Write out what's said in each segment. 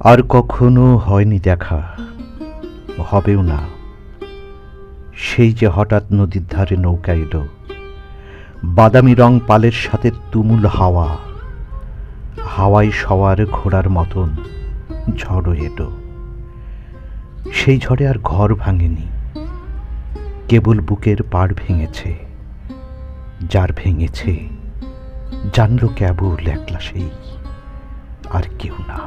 আর কখনো হয়নি দেখা, হবেও না। সেই যে হঠাৎ নদীর ধারে নৌকা এলো, বাদামি রং পালের সাথে তুমুল হাওয়া, হাওয়ায় সওয়ার ঘোড়ার মতন ঝড়ও এলো। সেই ঝড়ে আর ঘর ভাঙেনি, কেবল বুকের পাড় ভেঙেছে। যার ভেঙেছে জানলো কেবল একলা সেই, আর কেউ না।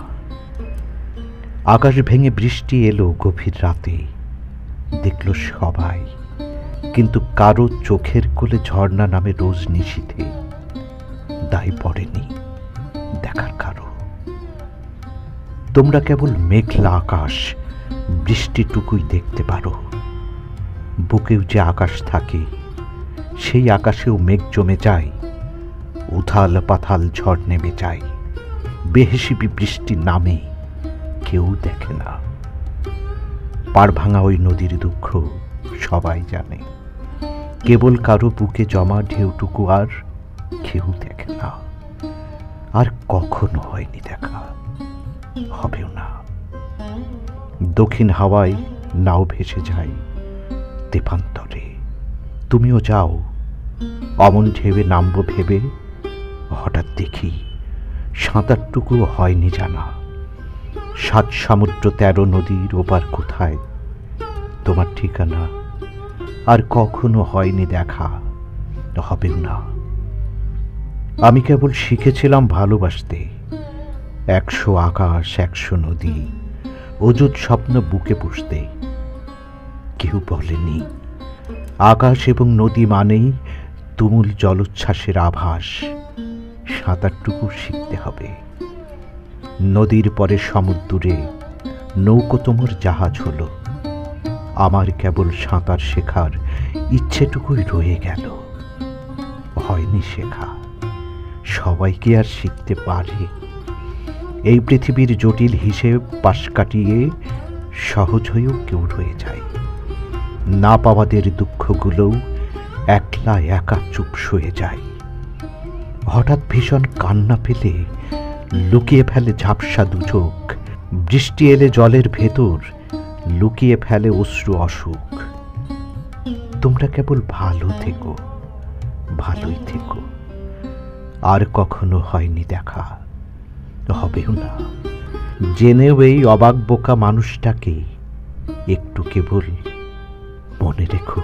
আকাশ ভেঙে বৃষ্টি এলো গভীর রাতে, দেখল সবাই, কিন্তু কারো চোখের কোলে ঝর্ণা নামে রোজ নিশীথে দায় পড়েনি দেখার কারো। তোমরা কেবল মেঘলা আকাশ, বৃষ্টিটুকুই দেখতে পারো। বুকেও যে আকাশ থাকে, সেই আকাশেও মেঘ জমে যায়, উথাল পাথাল ঝড় নেমে যায়। বেহিসিবি বৃষ্টি নামে, কেউ দেখে না। পাড় ভাঙা ওই নদীর দুঃখ সবাই জানে, কেবল কারো বুকে জমা ঢেউটুকু আর কেউ দেখে না। আর কখনো হয়নি দেখা, হবেও না। দক্ষিণ হাওয়ায় নাও ভেসে যায় তেপান্তরে, তুমিও যাও অমন ঢেউে নামবো ভেবে। হঠাৎ দেখি সাঁতারটুকুও হয়নি জানা। 7 সমুদ্র 13 নদীর ওপার কোথায় তোমার ঠিকানা। আর কখনো হয়নি দেখা, হবেও না। আমি কেবল শিখেছিলাম ভালোবাসতে, 100 আকাশ 100 নদী, অযুত স্বপ্ন বুকে পুষতে। কেউ বলেনি আকাশ এবং নদী মানেই তুমুল জলোচ্ছ্বাসের আভাস। সাঁতারটুকু শিখতে হবে। নদীর পরে সমুদ্রে নৌকো তোমার জাহাজ হলো। আমার কেবল সাঁতার শেখার ইচ্ছেটুকুই রয়ে গেল, হয়নি শেখা। সবাই কি আর শিখতে পারে? এই পৃথিবীর জটিল হিসেব পাশ কাটিয়ে সহজ হয়েও কেউ রয়ে যায়। না পাওয়াদের দুঃখগুলোও একলা একা চুপ শুয়ে যায়। হঠাৎ ভীষণ কান্না পেলে লুকিয়ে ফেলে ঝাপসা দুচোখ। বৃষ্টি এলে জলের ভেতর লুকিয়ে ফেলে অশ্রু অসুখ। তোমরা কেবল ভালো থেকো, ভালোই থেকো। আর কখনো হয়নি দেখা, হবেও না। জেনেও এই অবাক বোকা মানুষটাকে একটু কেবল মনে রেখো।